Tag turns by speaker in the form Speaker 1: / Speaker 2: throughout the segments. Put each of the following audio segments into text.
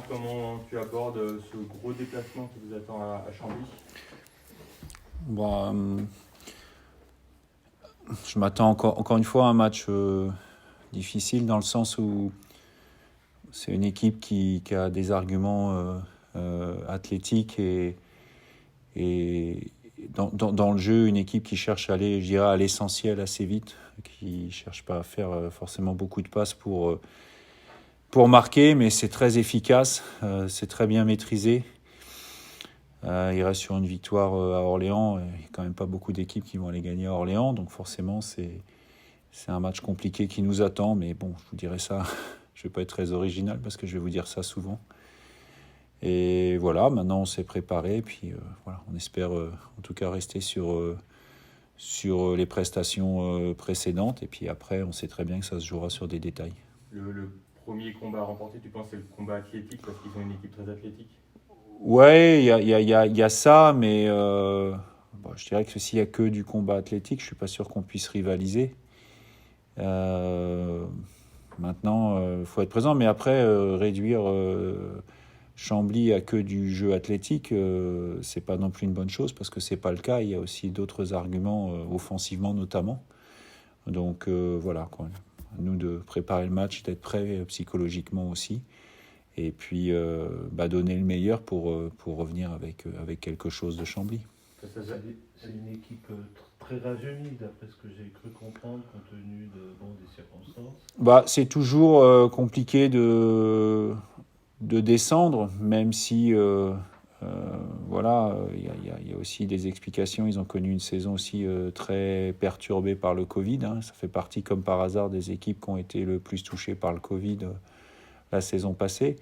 Speaker 1: comment tu abordes ce gros déplacement qui vous attend à Chambly?
Speaker 2: Bon, je m'attends encore une fois à un match difficile dans le sens où c'est une équipe qui a des arguments athlétiques et dans le jeu, une équipe qui cherche à aller, je dirais, à l'essentiel assez vite, qui ne cherche pas à faire forcément beaucoup de passes pour marquer, mais c'est très efficace, c'est très bien maîtrisé. Il reste sur une victoire à Orléans. Il n'y a quand même pas beaucoup d'équipes qui vont aller gagner à Orléans, donc forcément c'est un match compliqué qui nous attend, mais bon, je vous dirai ça, je ne vais pas être très original parce que je vais vous dire ça souvent. Et voilà, maintenant on s'est préparé, puis voilà, on espère en tout cas rester sur les prestations précédentes, et puis après on sait très bien que ça se jouera sur des détails.
Speaker 1: Le premier combat remporté, tu penses que c'est le combat athlétique parce qu'ils ont une équipe très athlétique?
Speaker 2: Ouais, il y a ça, mais bon, je dirais que s'il n'y a que du combat athlétique, je ne suis pas sûr qu'on puisse rivaliser. Euh, Maintenant, faut être présent, mais après, réduire Chambly à que du jeu athlétique, c'est pas non plus une bonne chose parce que c'est pas le cas. Il y a aussi d'autres arguments, offensivement notamment. Donc voilà, quoi. À nous de préparer le match, d'être prêt psychologiquement aussi, et puis donner le meilleur pour revenir avec quelque chose de Chambly.
Speaker 3: C'est une équipe très rajeunie, d'après ce que j'ai cru comprendre, compte tenu des circonstances.
Speaker 2: C'est toujours compliqué de descendre, même si voilà, il y a aussi des explications. Ils ont connu une saison aussi très perturbée par le Covid. Hein. Ça fait partie, comme par hasard, des équipes qui ont été le plus touchées par le Covid la saison passée.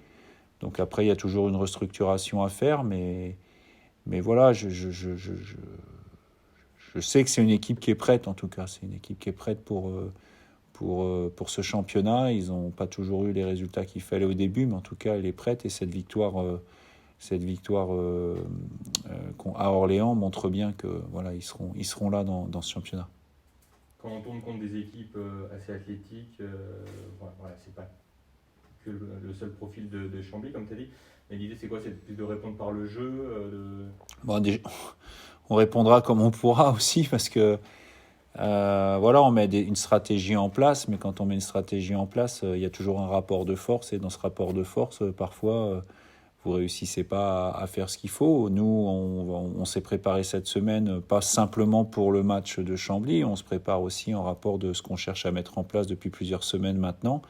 Speaker 2: Donc après, il y a toujours une restructuration à faire, mais voilà, je sais que c'est une équipe qui est prête, en tout cas. C'est une équipe qui est prête pour ce championnat. Ils n'ont pas toujours eu les résultats qu'il fallait au début, mais en tout cas, elle est prête. Et cette victoire à Orléans montre bien que voilà, ils seront là dans ce championnat.
Speaker 1: Quand on tourne compte des équipes assez athlétiques, voilà, c'est pas que le seul profil de Chambly, comme tu as dit. Mais l'idée, c'est quoi? C'est plus de répondre par le jeu
Speaker 2: Bon, déjà, on répondra comme on pourra aussi, parce que voilà, on met une stratégie en place, mais quand on met une stratégie en place, il y a toujours un rapport de force, et dans ce rapport de force, parfois, vous réussissez pas à faire ce qu'il faut. Nous, on s'est préparé cette semaine, pas simplement pour le match de Chambly, on se prépare aussi en rapport de ce qu'on cherche à mettre en place depuis plusieurs semaines maintenant.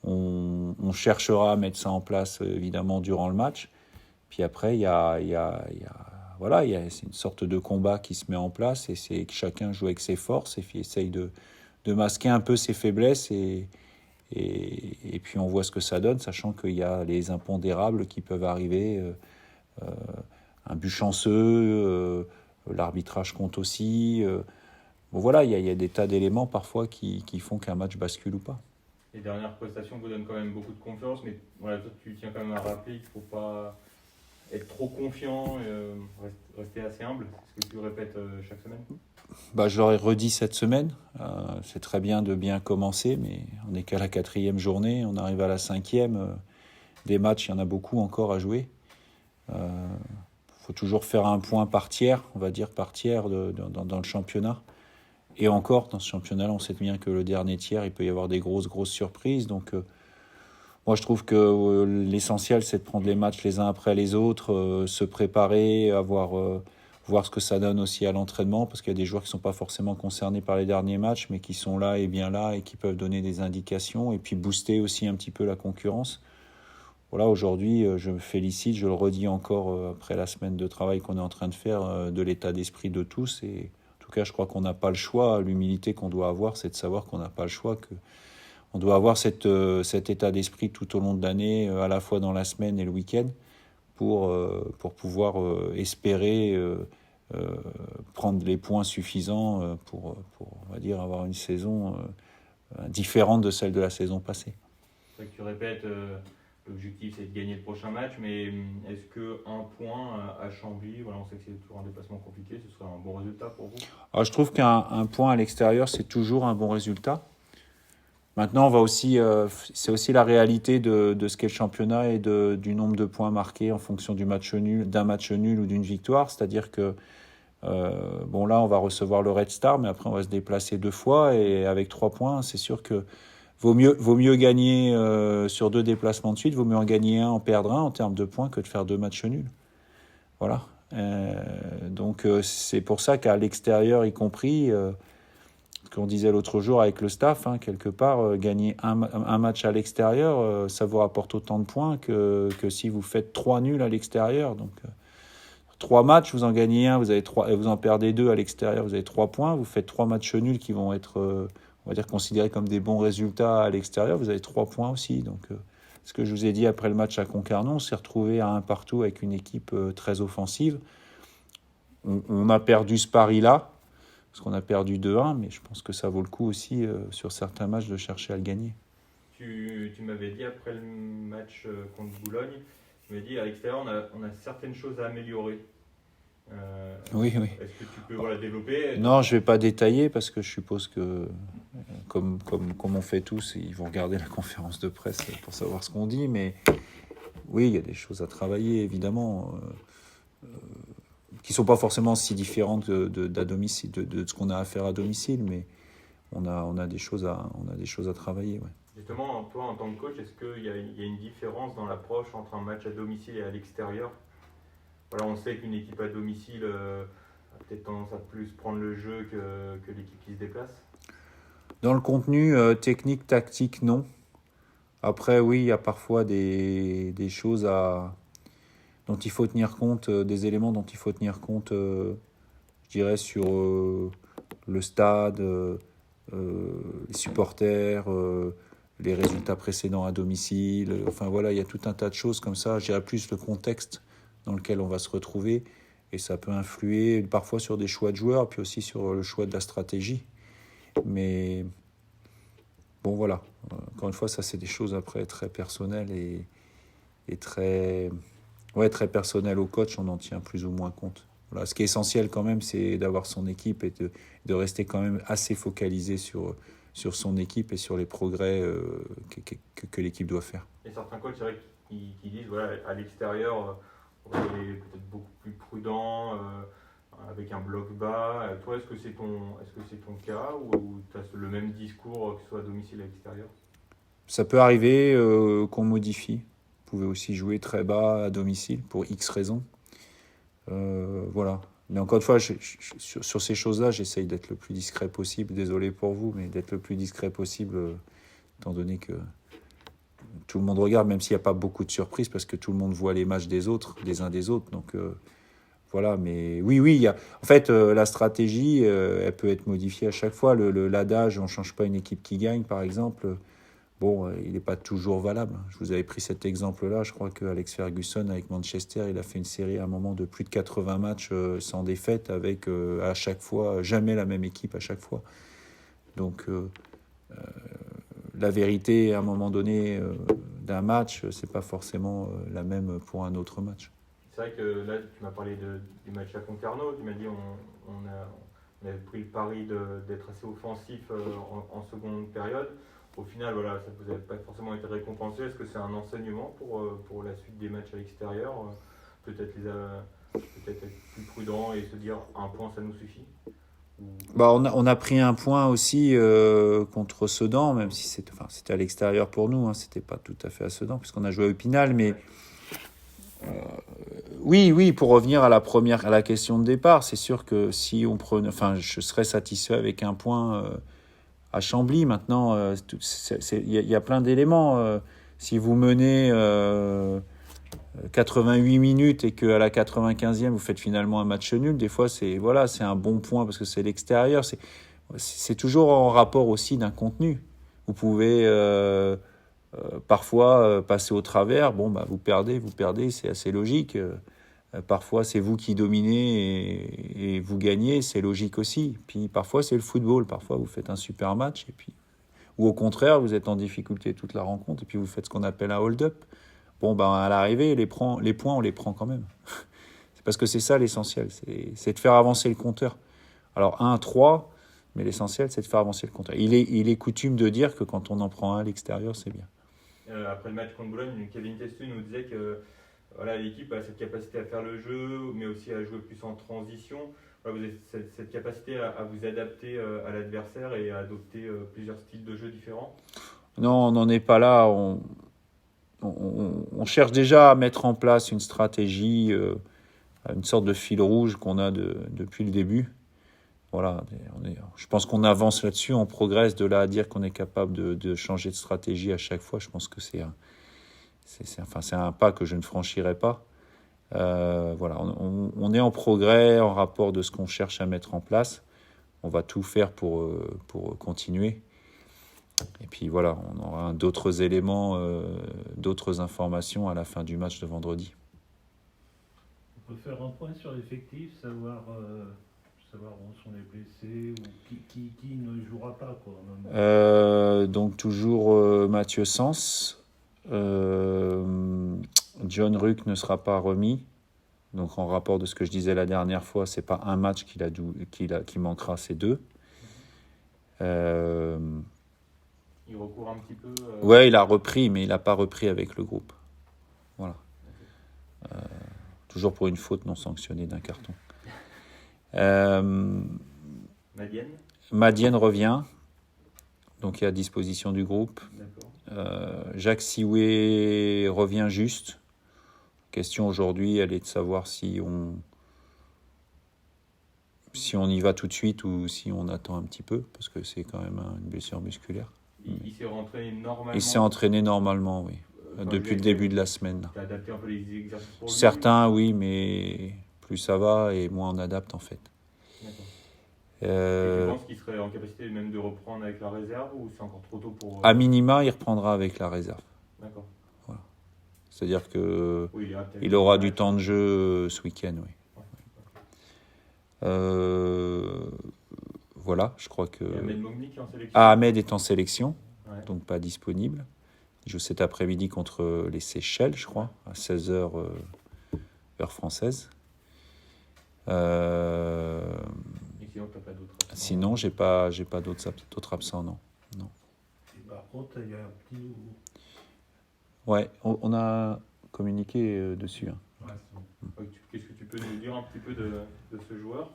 Speaker 2: On cherchera à mettre ça en place, évidemment, durant le match. Puis après, c'est une sorte de combat qui se met en place, et c'est que chacun joue avec ses forces et puis essaye de masquer un peu ses faiblesses, et puis on voit ce que ça donne, sachant qu'il y a les impondérables qui peuvent arriver, un but chanceux, l'arbitrage compte aussi. Bon voilà, il y a des tas d'éléments parfois qui font qu'un match bascule ou pas.
Speaker 1: Les dernières prestations vous donnent quand même beaucoup de confiance, mais voilà, toi, tu tiens quand même à rappeler qu'il ne faut pas être trop confiant et rester assez humble. C'est ce que tu répètes chaque semaine?
Speaker 2: Je l'aurais redit cette semaine. C'est très bien de bien commencer, mais on n'est qu'à la 4e journée. On arrive à la 5e. Des matchs, il y en a beaucoup encore à jouer. Faut toujours faire un point par tiers, on va dire par tiers dans le championnat. Et encore, dans ce championnat-là, on sait bien que le dernier tiers, il peut y avoir des grosses surprises. Donc, moi, je trouve que l'essentiel, c'est de prendre les matchs les uns après les autres, se préparer, voir ce que ça donne aussi à l'entraînement, parce qu'il y a des joueurs qui ne sont pas forcément concernés par les derniers matchs, mais qui sont là et bien là, et qui peuvent donner des indications, et puis booster aussi un petit peu la concurrence. Voilà, aujourd'hui, je me félicite, je le redis encore après la semaine de travail qu'on est en train de faire, de l'état d'esprit de tous. Et en tout cas, je crois qu'on n'a pas le choix. L'humilité qu'on doit avoir, c'est de savoir qu'on n'a pas le choix, qu'on doit avoir cet état d'esprit tout au long de l'année, à la fois dans la semaine et le week-end, pour pouvoir espérer prendre les points suffisants pour, on va dire, avoir une saison différente de celle de la saison passée.
Speaker 1: C'est vrai que tu répètes, l'objectif c'est de gagner le prochain match, mais est-ce qu'un point à Chambly, voilà, on sait que c'est toujours un déplacement compliqué, ce serait un bon résultat pour vous?
Speaker 2: Alors, je trouve qu'un point à l'extérieur, c'est toujours un bon résultat. Maintenant, c'est aussi la réalité de ce qu'est le championnat et du nombre de points marqués en fonction d'un match nul ou d'une victoire. C'est-à-dire que, là, on va recevoir le Red Star, mais après, on va se déplacer 2 fois. Et avec 3 points, c'est sûr que vaut mieux gagner sur 2 déplacements de suite, vaut mieux en gagner un, en perdre un en termes de points que de faire 2 matchs nuls. Voilà. Donc, c'est pour ça qu'à l'extérieur, y compris... ce qu'on disait l'autre jour avec le staff, quelque part, gagner un match à l'extérieur, ça vous rapporte autant de points que si vous faites 3 nuls à l'extérieur. Donc, 3 matchs, vous en gagnez un, vous en perdez 2 à l'extérieur, vous avez 3 points. Vous faites 3 matchs nuls qui vont être, on va dire, considérés comme des bons résultats à l'extérieur, vous avez 3 points aussi. Donc, ce que je vous ai dit après le match à Concarneau, on s'est retrouvé à 1 partout avec une équipe très offensive. On a perdu ce pari-là, parce qu'on a perdu 2-1, mais je pense que ça vaut le coup aussi, sur certains matchs, de chercher à le gagner.
Speaker 1: Tu m'avais dit après le match contre Boulogne, tu m'avais dit à l'extérieur, on a certaines choses à améliorer.
Speaker 2: Oui.
Speaker 1: Est-ce que tu peux développer ?
Speaker 2: Non, je ne vais pas détailler, parce que je suppose que, comme on fait tous, ils vont regarder la conférence de presse pour savoir ce qu'on dit, mais oui, il y a des choses à travailler, évidemment. Qui ne sont pas forcément si différentes de ce qu'on a à faire à domicile, mais on a des choses à travailler. Ouais.
Speaker 1: Justement, toi, en tant que coach, est-ce qu'il y a une différence dans l'approche entre un match à domicile et à l'extérieur ? Voilà, on sait qu'une équipe à domicile a peut-être tendance à plus prendre le jeu que l'équipe qui se déplace.
Speaker 2: Dans le contenu technique, tactique, non. Après, oui, il y a parfois des choses dont il faut tenir compte, des éléments dont il faut tenir compte, je dirais, sur le stade, les supporters, les résultats précédents à domicile. Enfin voilà, il y a tout un tas de choses comme ça. Je dirais plus le contexte dans lequel on va se retrouver. Et ça peut influer parfois sur des choix de joueurs, puis aussi sur le choix de la stratégie. Mais bon, voilà. Encore une fois, ça, c'est des choses après très personnelles et très personnelles au coach. On en tient plus ou moins compte. Voilà. Ce qui est essentiel quand même, c'est d'avoir son équipe et de rester quand même assez focalisé sur son équipe et sur les progrès que l'équipe doit faire.
Speaker 1: Et certains coachs, c'est vrai, qui disent, voilà, à l'extérieur, on est peut-être beaucoup plus prudent, avec un bloc bas. Toi, est-ce que c'est ton cas ou tu as le même discours que ce soit à domicile et à l'extérieur ?
Speaker 2: Ça peut arriver qu'on modifie. Vous pouvez aussi jouer très bas à domicile pour X raisons. Voilà. Mais encore une fois, sur ces choses-là, j'essaye d'être le plus discret possible. Désolé pour vous, mais d'être le plus discret possible, étant donné que tout le monde regarde, même s'il n'y a pas beaucoup de surprises, parce que tout le monde voit les matchs des uns des autres. Donc voilà, mais oui. En fait, la stratégie, elle peut être modifiée à chaque fois. L'adage, on ne change pas une équipe qui gagne, par exemple. Bon, il n'est pas toujours valable. Je vous avais pris cet exemple-là. Je crois qu'Alex Ferguson, avec Manchester, il a fait une série à un moment de plus de 80 matchs sans défaite, avec à chaque fois, jamais la même équipe à chaque fois. Donc, la vérité, à un moment donné, d'un match, c'est pas forcément la même pour un autre match.
Speaker 1: C'est vrai que là, tu m'as parlé du match à Concarneau. Tu m'as dit on avait pris le pari d'être assez offensif en seconde période. Au final, voilà, ça ne vous a pas forcément été récompensé. Est-ce que c'est un enseignement pour la suite des matchs à l'extérieur ? Peut-être être plus prudent et se dire un point, ça nous suffit ?
Speaker 2: On a pris un point aussi contre Sedan, même si c'était à l'extérieur pour nous. C'était pas tout à fait à Sedan, puisqu'on a joué à Épinal. Mais oui, pour revenir à la question de départ, c'est sûr que si on prenait... je serais satisfait avec un point... à Chambly, maintenant, il y a plein d'éléments. Si vous menez 88 minutes et qu'à la 95e, vous faites finalement un match nul, des fois, c'est un bon point parce que c'est l'extérieur. C'est toujours en rapport aussi d'un contenu. Vous pouvez parfois passer au travers. Bon, vous perdez, c'est assez logique. Parfois, c'est vous qui dominez et vous gagnez, c'est logique aussi. Puis parfois, c'est le football. Parfois, vous faites un super match. Ou au contraire, vous êtes en difficulté toute la rencontre et puis vous faites ce qu'on appelle un hold-up. Bon, à l'arrivée, les points, on les prend quand même. C'est parce que c'est ça l'essentiel. C'est de faire avancer le compteur. Alors, 1-3, Mais l'essentiel, c'est de faire avancer le compteur. Il est coutume de dire que quand on en prend un à l'extérieur, c'est bien.
Speaker 1: Après le match contre Boulogne, Kevin Testu nous disait que l'équipe a cette capacité à faire le jeu, mais aussi à jouer plus en transition. Vous avez cette capacité à vous adapter à l'adversaire et à adopter plusieurs styles de jeu différents.
Speaker 2: Non, on n'en est pas là. On cherche déjà à mettre en place une stratégie, une sorte de fil rouge qu'on a depuis le début. Voilà, je pense qu'on avance là-dessus, on progresse. De là à dire qu'on est capable de changer de stratégie à chaque fois, je pense que c'est un pas que je ne franchirai pas. Voilà, on est en progrès en rapport de ce qu'on cherche à mettre en place. On va tout faire pour continuer. Et puis voilà, on aura d'autres éléments, d'autres informations à la fin du match de vendredi.
Speaker 3: On peut faire un point sur l'effectif, savoir où sont les blessés ou qui ne jouera pas, quoi.
Speaker 2: Donc toujours Mathieu Sens. John Ruck ne sera pas remis. Donc en rapport de ce que je disais la dernière fois, c'est pas un match qui manquera, c'est 2.
Speaker 1: Il recourt un petit peu.
Speaker 2: Ouais, il a repris, mais il n'a pas repris avec le groupe. Voilà. Toujours pour une faute non sanctionnée d'un carton. Madienne revient, donc il est à disposition du groupe. Jacques Sioué revient juste. Question aujourd'hui, elle est de savoir si on y va tout de suite ou si on attend un petit peu, parce que c'est quand même une blessure musculaire.
Speaker 1: Il s'est entraîné normalement.
Speaker 2: Il s'est entraîné normalement, oui, depuis le début de la semaine.
Speaker 1: Tu as adapté un peu les exercices pour lui?
Speaker 2: Certains, oui, mais plus ça va et moins on adapte en fait.
Speaker 1: Et tu penses qu'il serait en capacité même de reprendre avec la réserve ou c'est encore trop tôt pour...
Speaker 2: À minima, il reprendra avec la réserve.
Speaker 1: D'accord.
Speaker 2: Voilà. C'est-à-dire que
Speaker 1: oui,
Speaker 2: il aura du temps de jeu ce week-end, oui. Voilà, je crois que...
Speaker 1: Et Ahmed Mogni qui est en sélection.
Speaker 2: Ahmed est en sélection,
Speaker 1: ouais.
Speaker 2: Donc pas disponible. Il joue cet après-midi contre les Seychelles, je crois, à 16h heure française.
Speaker 1: Et sinon, tu n'as pas d'autres absents?
Speaker 2: Sinon, j'ai pas d'autres absents, non.
Speaker 3: Et par contre, il y a un petit nouveau.
Speaker 2: Ouais, on a communiqué dessus. Hein.
Speaker 3: Ouais,
Speaker 1: Qu'est-ce que tu peux nous dire un petit peu de ce joueur?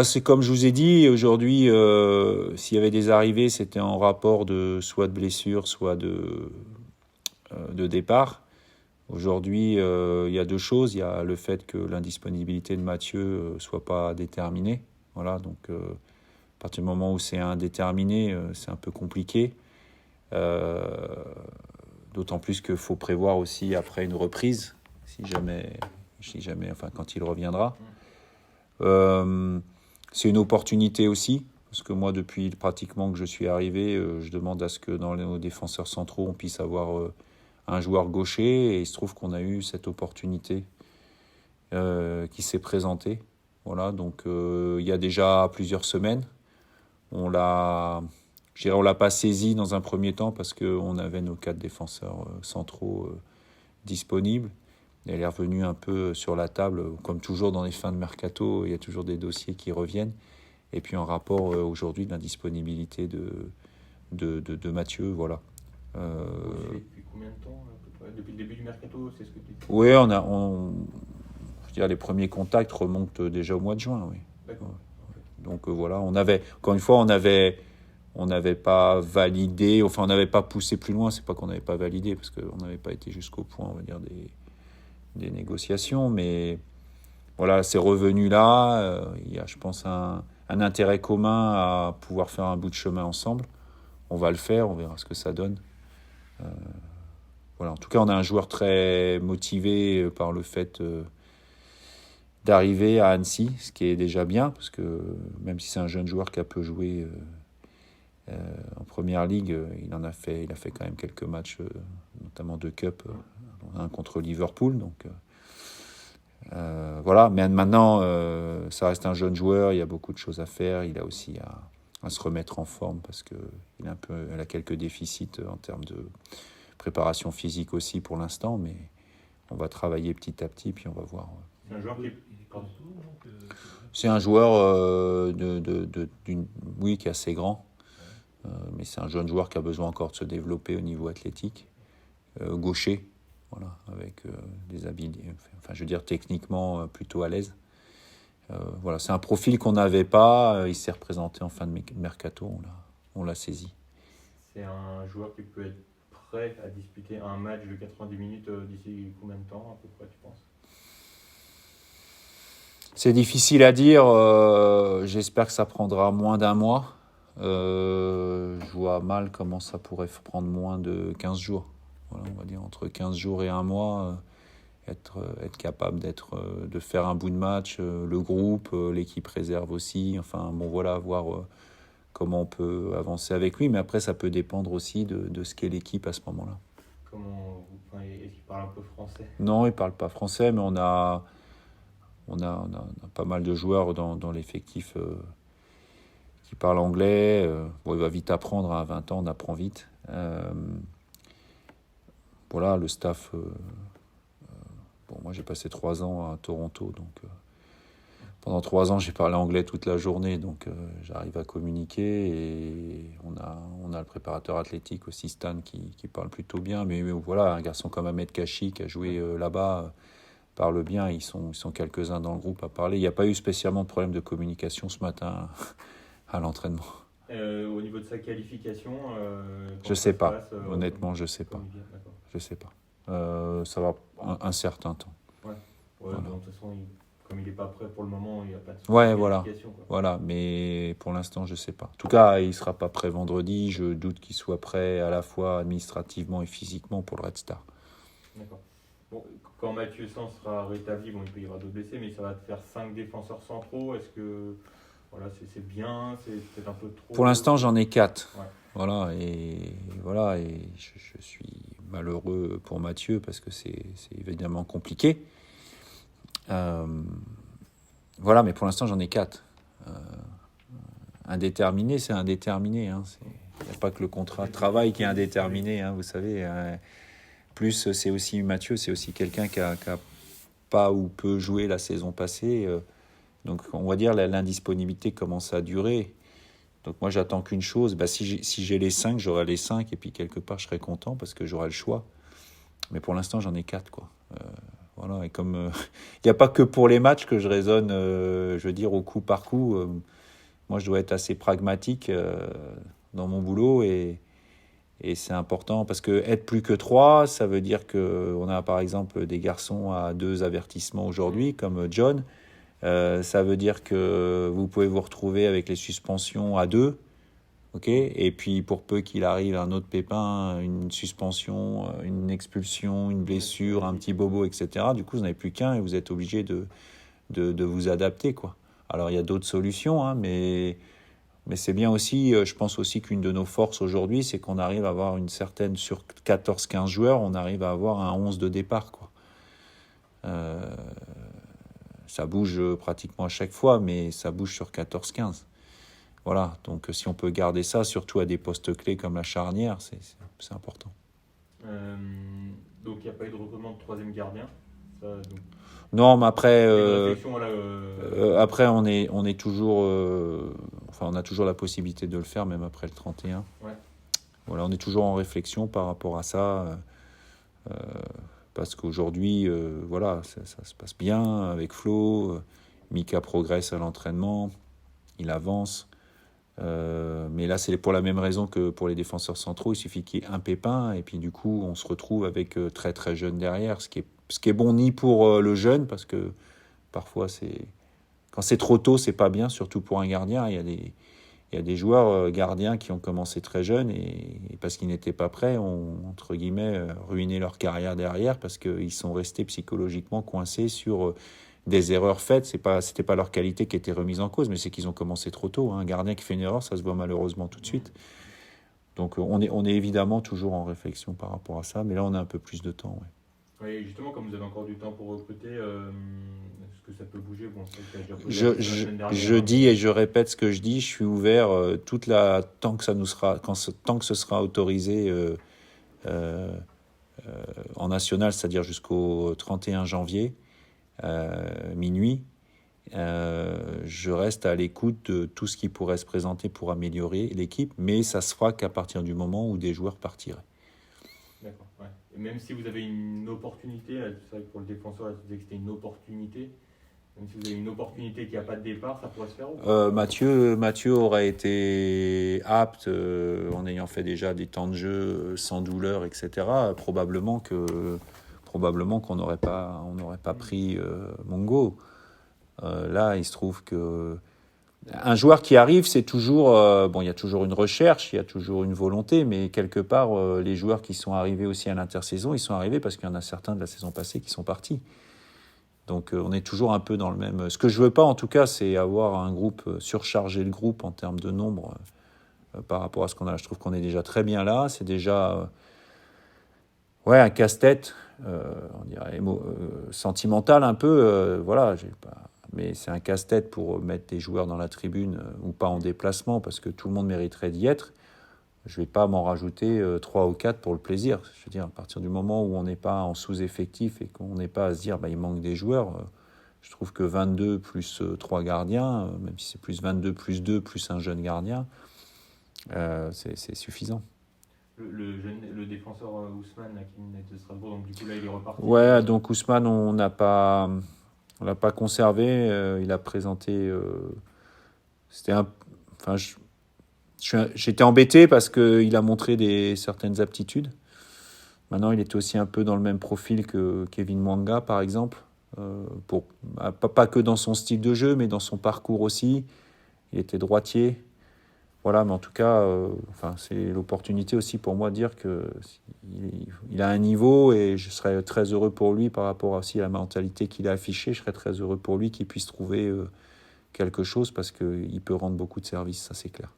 Speaker 2: C'est comme je vous ai dit, aujourd'hui, s'il y avait des arrivées, c'était en rapport soit de blessure, soit de départ. Aujourd'hui, il y a 2 choses. Il y a le fait que l'indisponibilité de Mathieu soit pas déterminée. Voilà, donc à partir du moment où c'est indéterminé, c'est un peu compliqué. D'autant plus qu'il faut prévoir aussi après une reprise, si jamais, quand il reviendra. C'est une opportunité aussi, parce que moi, depuis pratiquement que je suis arrivé, je demande à ce que dans nos défenseurs centraux, on puisse avoir un joueur gaucher, et il se trouve qu'on a eu cette opportunité qui s'est présentée. Voilà, donc il y a déjà plusieurs semaines, on l'a pas saisi dans un premier temps parce qu'on avait nos 4 défenseurs centraux disponibles. Elle est revenue un peu sur la table, comme toujours dans les fins de mercato, il y a toujours des dossiers qui reviennent. Et puis en rapport aujourd'hui de l'indisponibilité de Mathieu, voilà.
Speaker 1: Depuis combien de temps? Depuis le début du mercato, c'est ce que tu dis?
Speaker 2: Oui, je veux dire, les premiers contacts remontent déjà au mois de juin, oui.
Speaker 1: D'accord.
Speaker 2: Donc voilà, on n'avait pas validé, enfin on n'avait pas poussé plus loin, c'est pas qu'on n'avait pas validé, parce qu'on n'avait pas été jusqu'au point, on va dire, des négociations, mais voilà, c'est revenu là. Il y a, je pense, un intérêt commun à pouvoir faire un bout de chemin ensemble. On va le faire, on verra ce que ça donne. Voilà. En tout cas, on a un joueur très motivé par le fait d'arriver à Annecy, ce qui est déjà bien, parce que même si c'est un jeune joueur qui a peu joué en première ligue, il a fait quand même quelques matchs, notamment de cup, un contre Liverpool. Donc voilà, mais maintenant, ça reste un jeune joueur, il y a beaucoup de choses à faire, il a aussi à se remettre en forme parce qu'il a quelques déficits en termes de préparation physique aussi pour l'instant, mais on va travailler petit à petit, puis on va voir.
Speaker 1: C'est un joueur qui est...
Speaker 2: C'est un joueur oui, qui est assez grand, mais c'est un jeune joueur qui a besoin encore de se développer au niveau athlétique. Gaucher, voilà, avec des habits, enfin, je veux dire techniquement plutôt à l'aise. Voilà, c'est un profil qu'on n'avait pas. Il s'est représenté en fin de mercato, on l'a saisi.
Speaker 1: C'est un joueur qui peut être prêt à disputer un match de 90 minutes d'ici combien de temps, à peu près, tu penses?
Speaker 2: C'est difficile à dire. J'espère que ça prendra moins d'un mois. Je vois mal comment ça pourrait prendre moins de 15 jours. Voilà, on va dire entre 15 jours et un mois. Être capable de faire un bout de match, le groupe, l'équipe réserve aussi. Enfin, bon, voilà, voir comment on peut avancer avec lui. Mais après, ça peut dépendre aussi de ce qu'est l'équipe à ce moment-là.
Speaker 1: Est-ce qu'il parle un peu français?
Speaker 2: Non, il ne parle pas français, mais on a pas mal de joueurs dans l'effectif qui parlent anglais. Bon, il va vite apprendre, à 20 ans, on apprend vite. Voilà, le staff... Bon, moi, j'ai passé 3 ans à Toronto, donc pendant 3 ans, j'ai parlé anglais toute la journée, donc j'arrive à communiquer. Et on a le préparateur athlétique aussi, Stan, qui parle plutôt bien. Mais voilà, un garçon comme Ahmed Kachi, qui a joué là-bas, parle bien. Ils sont quelques-uns dans le groupe à parler. Il n'y a pas eu spécialement de problème de communication ce matin à l'entraînement.
Speaker 1: Au niveau de sa qualification,
Speaker 2: je sais pas. Honnêtement, je sais pas. Je sais pas. Ça va un certain temps.
Speaker 1: Ouais. Voilà. De toute façon, comme il n'est pas prêt pour le moment, il n'y a pas de
Speaker 2: qualification. Voilà, mais pour l'instant, je sais pas. En tout cas, il sera pas prêt vendredi. Je doute qu'il soit prêt à la fois administrativement et physiquement pour le Red Star.
Speaker 1: D'accord. Bon, quand Mathieu Sans sera rétabli, bon, il peut y avoir d'autres blessés, mais ça va te faire 5 défenseurs centraux. Est-ce que voilà, c'est bien, c'est peut-être un peu trop?
Speaker 2: Pour l'instant, j'en ai 4.
Speaker 1: Ouais.
Speaker 2: Voilà, et je suis malheureux pour Mathieu parce que c'est évidemment compliqué. Voilà, mais pour l'instant, j'en ai 4. Indéterminé, c'est indéterminé. Hein. Il n'y a pas que le contrat de travail qui est indéterminé, hein, vous savez. Plus, c'est aussi Mathieu, c'est aussi quelqu'un qui a pas ou peu joué la saison passée. Donc, on va dire l'indisponibilité commence à durer. Donc, moi, j'attends qu'une chose. Si j'ai les 5, j'aurai les 5. Et puis, quelque part, je serai content parce que j'aurai le choix. Mais pour l'instant, j'en ai 4, quoi. Voilà. Et comme il n'y a pas que pour les matchs que je raisonne, je veux dire, au coup par coup. Moi, je dois être assez pragmatique dans mon boulot. Et c'est important parce que être plus que 3, ça veut dire qu'on a, par exemple, des garçons à 2 avertissements aujourd'hui, comme John. Ça veut dire que vous pouvez vous retrouver avec les suspensions à 2, ok. Et puis pour peu qu'il arrive un autre pépin, une suspension, une expulsion, une blessure, un petit bobo, etc. Du coup, vous n'avez plus qu'un et vous êtes obligé de vous adapter, quoi. Alors il y a d'autres solutions, hein, mais c'est bien aussi. Je pense aussi qu'une de nos forces aujourd'hui, c'est qu'on arrive à avoir une certaine, sur 14-15 joueurs, on arrive à avoir un 11 de départ, quoi. Ça bouge pratiquement à chaque fois, mais ça bouge sur 14-15. Voilà, donc si on peut garder ça, surtout à des postes clés comme la charnière, c'est important.
Speaker 1: Donc il n'y a pas eu de recrutement de 3e gardien ça, donc...
Speaker 2: Non, mais après,
Speaker 1: après
Speaker 2: on est toujours... on a toujours la possibilité de le faire, même après le 31.
Speaker 1: Ouais.
Speaker 2: Voilà, on est toujours en réflexion par rapport à ça. Parce qu'aujourd'hui, voilà, ça se passe bien avec Flo. Mika progresse à l'entraînement, il avance. Mais là, c'est pour la même raison que pour les défenseurs centraux. Il suffit qu'il y ait un pépin et puis du coup, on se retrouve avec très très jeune derrière. Ce qui est bon ni pour le jeune, parce que parfois, quand c'est trop tôt, c'est pas bien, surtout pour un gardien. Il y a des joueurs gardiens qui ont commencé très jeunes et parce qu'ils n'étaient pas prêts, ont, entre guillemets, ruiné leur carrière derrière parce qu'ils sont restés psychologiquement coincés sur des erreurs faites. C'était pas leur qualité qui était remise en cause, mais c'est qu'ils ont commencé trop tôt. Un gardien qui fait une erreur, ça se voit malheureusement tout de suite. Donc on est évidemment toujours en réflexion par rapport à ça, mais là on a un peu plus de temps. Ouais.
Speaker 1: Oui, justement, comme vous avez encore du temps pour recruter, est-ce que ça peut bouger? Bon,
Speaker 2: je dis et je répète ce que je dis, je suis ouvert tant que ce sera autorisé en national, c'est-à-dire jusqu'au 31 janvier, minuit. je reste à l'écoute de tout ce qui pourrait se présenter pour améliorer l'équipe, mais ça se fera qu'à partir du moment où des joueurs partiraient.
Speaker 1: D'accord, ouais. Et même si vous avez une opportunité, c'est vrai que pour le défenseur, là, tu disais que c'était une opportunité. Même si vous avez une opportunité qui n'a pas de départ, ça pourrait se faire ou pas?
Speaker 2: Mathieu aurait été apte, en ayant fait déjà des temps de jeu sans douleur, etc. Probablement qu'on n'aurait pas pris Mongo. Là, il se trouve que un joueur qui arrive, c'est toujours il y a toujours une recherche, il y a toujours une volonté, mais quelque part, les joueurs qui sont arrivés aussi à l'intersaison, ils sont arrivés parce qu'il y en a certains de la saison passée qui sont partis. Donc on est toujours un peu dans le même. Ce que je veux pas, en tout cas, c'est avoir un groupe surcharger le groupe en termes de nombre par rapport à ce qu'on a. Je trouve qu'on est déjà très bien là. C'est déjà un casse-tête, on dirait sentimental un peu. Mais c'est un casse-tête pour mettre des joueurs dans la tribune ou pas en déplacement parce que tout le monde mériterait d'y être. Je ne vais pas m'en rajouter 3 ou 4 pour le plaisir. Je veux dire, à partir du moment où on n'est pas en sous-effectif et qu'on n'est pas à se dire il manque des joueurs, je trouve que 22 plus 3 gardiens, même si c'est plus 22 plus 2 plus un jeune gardien, c'est suffisant.
Speaker 1: Le défenseur Ousmane là, qui venait de Strasbourg, donc du coup là il est reparti.
Speaker 2: Ouais, donc Ousmane, on l'a pas conservé. Il a présenté. J'étais embêté parce qu'il a montré certaines aptitudes. Maintenant, il était aussi un peu dans le même profil que Kevin Mwanga, par exemple. Pas que dans son style de jeu, mais dans son parcours aussi. Il était droitier. Voilà, mais en tout cas, c'est l'opportunité aussi pour moi de dire qu'il a un niveau et je serais très heureux pour lui par rapport aussi à la mentalité qu'il a affichée. Je serais très heureux pour lui qu'il puisse trouver quelque chose parce qu'il peut rendre beaucoup de services, ça c'est clair.